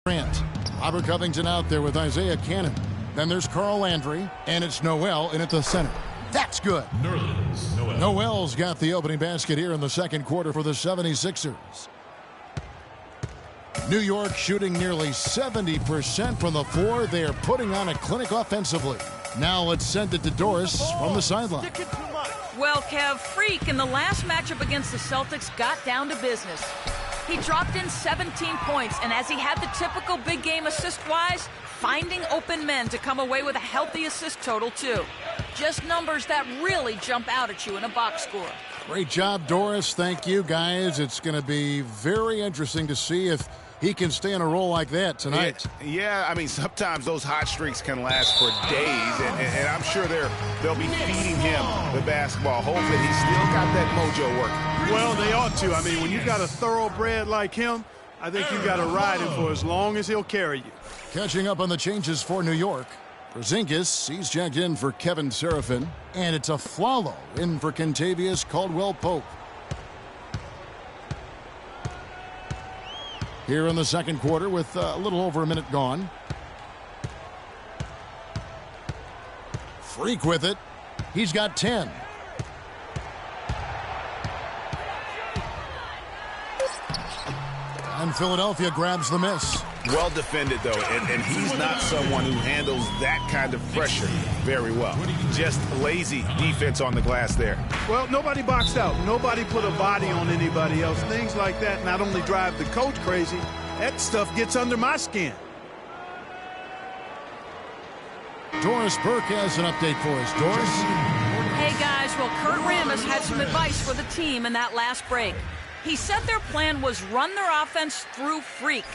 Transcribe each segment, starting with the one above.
Grant. Robert Covington out there with Isaiah Cannon. Then there's Carl Landry, and it's Noel in at the center. That's good. Noel's got the opening basket here in the second quarter for the 76ers. New York shooting nearly 70% from the floor. They are putting on a clinic offensively. Now let's send it to Doris from the sideline. Well, Kev, Freak in the last matchup against the Celtics got down to business. He dropped in 17 points, and as he had the typical big game assist-wise, finding open men to come away with a healthy assist total, too. Just numbers that really jump out at you in a box score. Great job, Doris. Thank you, guys. It's going to be very interesting to see if he can stay in a role like that tonight. Yeah, I mean, sometimes those hot streaks can last for days, and I'm sure they'll be feeding him the basketball. Hopefully, he's still got that mojo working. Well, they ought to. I mean, when you've got a thoroughbred like him, I think you've got to ride him for as long as he'll carry you. Catching up on the changes for New York. Porzingis, he's checked in for Kevin Serafin, and it's a Flalo in for Kentavious Caldwell-Pope. Here in the second quarter with a little over a minute gone. Freak with it. He's got 10. And Philadelphia grabs the miss. Well defended, though, and he's not someone who handles that kind of pressure very well. Just lazy defense on the glass there. Well, nobody boxed out. Nobody put a body on anybody else. Things like that not only drive the coach crazy, that stuff gets under my skin. Doris Burke has an update for us. Doris? Hey, guys, well, Kurt Rambis had some advice for the team in that last break. He said their plan was run their offense through Freak.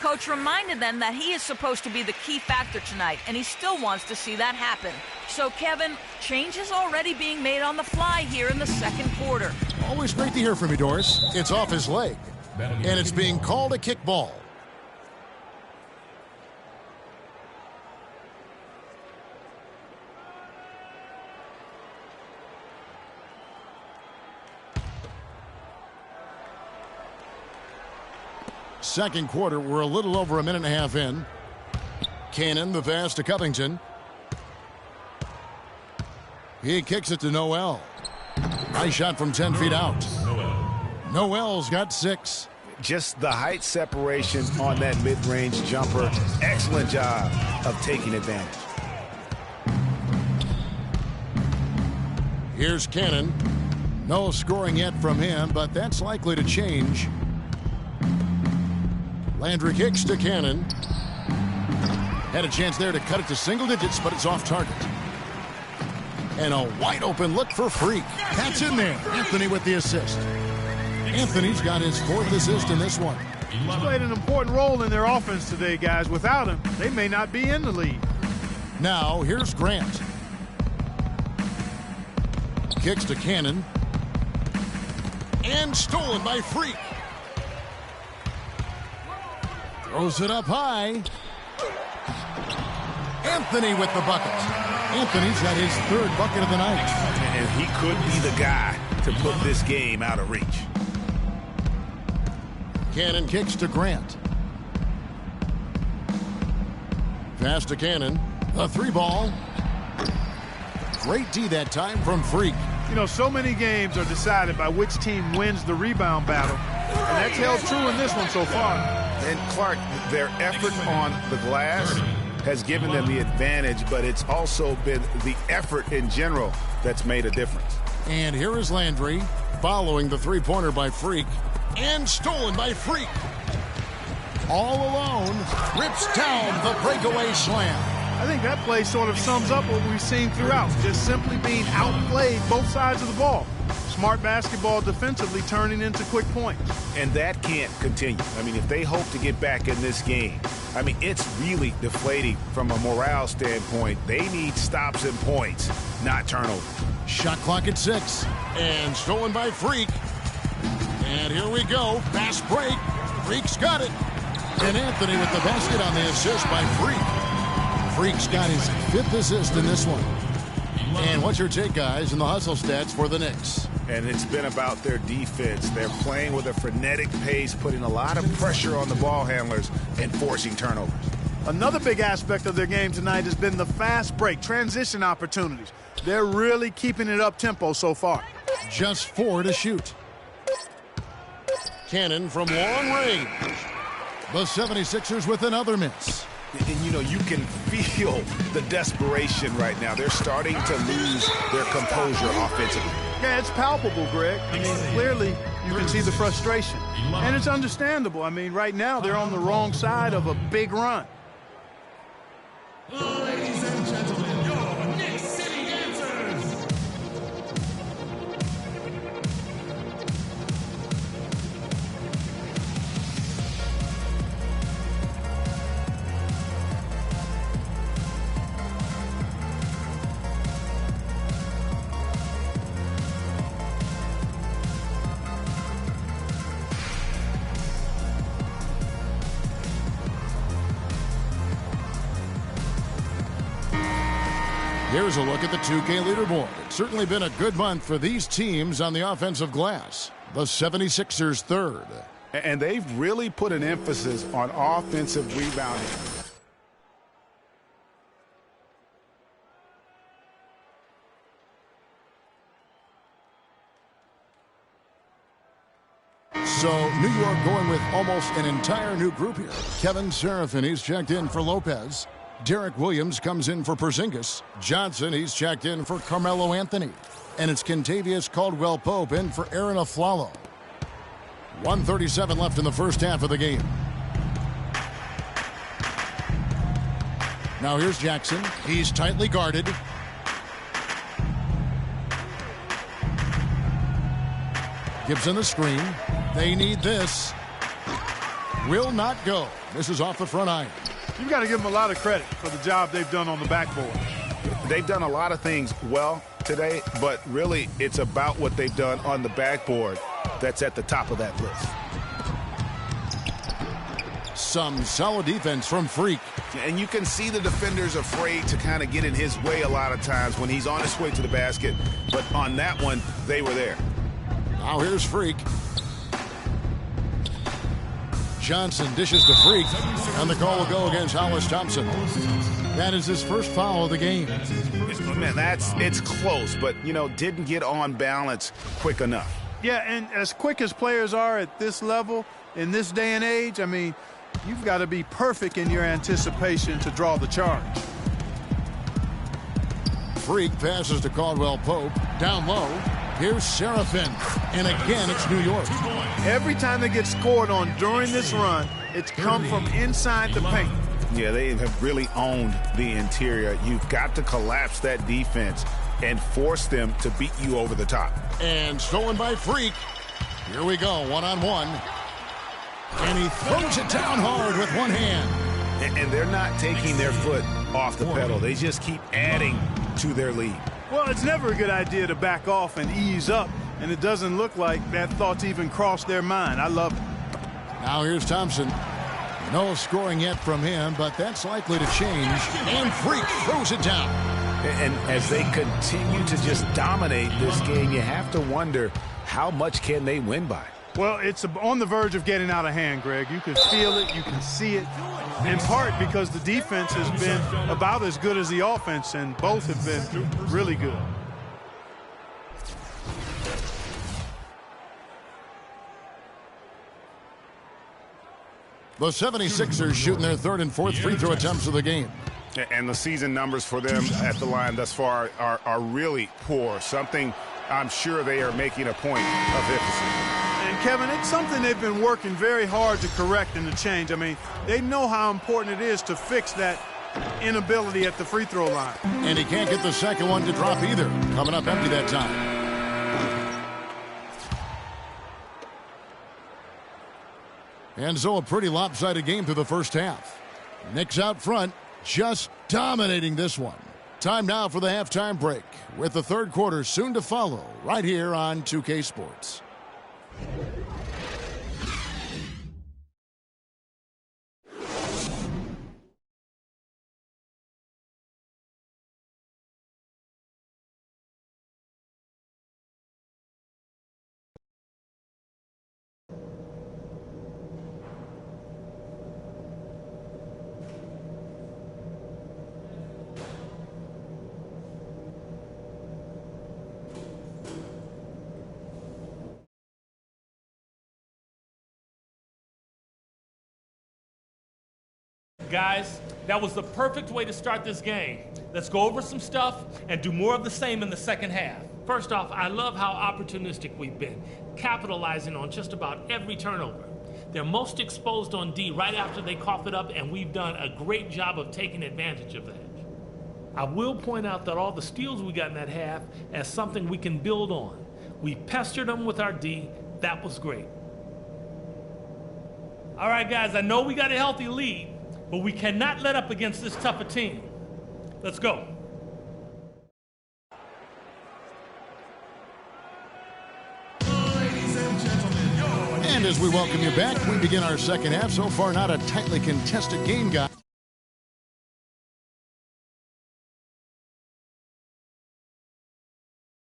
Coach reminded them that he is supposed to be the key factor tonight, and he still wants to see that happen. So, Kevin, changes already being made on the fly here in the second quarter. Always great to hear from you, Doris. It's off his leg, and it's being called a kickball. Second quarter, we're a little over a minute and a half in. Cannon, the pass to Covington. He kicks it to Noel. Nice shot from 10 feet out. Noel's got 6. Just the height separation on that mid-range jumper. Excellent job of taking advantage. Here's Cannon. No scoring yet from him, but that's likely to change. Landry kicks to Cannon. Had a chance there to cut it to single digits, but it's off target. And a wide open look for Freak. That's in there. Anthony with the assist. Anthony's got his 4th assist in this one. He's played an important role in their offense today, guys. Without him, they may not be in the lead. Now, here's Grant. Kicks to Cannon. And stolen by Freak. Throws it up high. Anthony with the bucket. Anthony's got his 3rd bucket of the night. And he could be the guy to put this game out of reach. Cannon kicks to Grant. Pass to Cannon. A 3-ball. Great D that time from Freak. You know, so many games are decided by which team wins the rebound battle. And that's held true in this one so far. And Clark, their effort on the glass has given them the advantage, but it's also been the effort in general that's made a difference. And here is Landry following the 3-pointer by Freak. And stolen by Freak. All alone, rips down the breakaway slam. I think that play sort of sums up what we've seen throughout. Just simply being outplayed both sides of the ball. Smart basketball defensively turning into quick points. And that can't continue. I mean, if they hope to get back in this game, I mean, it's really deflating from a morale standpoint. They need stops and points, not turnovers. Shot clock at 6. And stolen by Freak. And here we go. Fast break. Freak's got it. And Anthony with the basket on the assist by Freak. Freak's got his 5th assist in this one. And what's your take, guys, in the hustle stats for the Knicks? and it's been about their defense. They're playing with a frenetic pace, putting a lot of pressure on the ball handlers and forcing turnovers. Another big aspect of their game tonight has been the fast break, transition opportunities. They're really keeping it up-tempo so far. Just 4 to shoot. Cannon from long range. The 76ers with another miss. And, you know, you can feel the desperation right now. They're starting to lose their composure offensively. Yeah, it's palpable, Greg. I mean, clearly you can see the frustration. And it's understandable. I mean, right now they're on the wrong side of a big run. Ladies and gentlemen, your Knicks City Dancers. Here's a look at the 2K leaderboard. It's certainly been a good month for these teams on the offensive glass. The 76ers third. And they've really put an emphasis on offensive rebounding. So New York going with almost an entire new group here. Kevin Serafin, he's checked in for Lopez. Derek Williams comes in for Porzingis. Johnson, he's checked in for Carmelo Anthony. And it's Kentavious Caldwell-Pope in for Aaron Aflalo. 1:37 left in the first half of the game. Now here's Jackson. He's tightly guarded. Gibson the screen. They need this. Will not go. This is off the front iron. You've got to give them a lot of credit for the job they've done on the backboard. They've done a lot of things well today, but really it's about what they've done on the backboard that's at the top of that list. Some solid defense from Freak. And you can see the defenders afraid to kind of get in his way a lot of times when he's on his way to the basket. But on that one, they were there. Now here's Freak. Johnson dishes to Freak, and the call will go against Hollis Thompson. That is his first foul of the game. Man, it's close, but, you know, didn't get on balance quick enough. Yeah, and as quick as players are at this level, in this day and age, I mean, you've got to be perfect in your anticipation to draw the charge. Freak passes to Caldwell-Pope. Down low, here's Serafin. And again, it's New York. Every time they get scored on during this run, it's come from inside the paint. Yeah, they have really owned the interior. You've got to collapse that defense and force them to beat you over the top. And stolen by Freak. Here we go, one-on-one. And he throws it down hard with one hand. And they're not taking their foot off the pedal. They just keep adding to their lead. Well, it's never a good idea to back off and ease up, and it doesn't look like that thought's even crossed their mind. I love it. Now here's Thompson. No scoring yet from him, but that's likely to change. And Freak throws it down. And as they continue to just dominate this game, you have to wonder how much can they win by. Well, it's on the verge of getting out of hand, Greg. You can feel it. You can see it. In part because the defense has been about as good as the offense, and both have been really good. The 76ers shooting their third and fourth free throw attempts of the game. And the season numbers for them at the line thus far are really poor. Something I'm sure they are making a point of emphasis. And, Kevin, it's something they've been working very hard to correct and to change. I mean, they know how important it is to fix that inability at the free throw line. And he can't get the second one to drop either. Coming up empty that time. And so a pretty lopsided game through the first half. Knicks out front, just dominating this one. Time now for the halftime break, with the third quarter soon to follow right here on 2K Sports. Guys, that was the perfect way to start this game. Let's go over some stuff and do more of the same in the second half. First off, I love how opportunistic we've been, capitalizing on just about every turnover. They're most exposed on D right after they cough it up, and we've done a great job of taking advantage of that. I will point out that all the steals we got in that half as something we can build on. We pestered them with our D. That was great. All right, guys, I know we got a healthy lead, but we cannot let up against this tougher team. Let's go. Ladies and gentlemen, And as we welcome you back, we begin our second half. So far, not a tightly contested game, guys.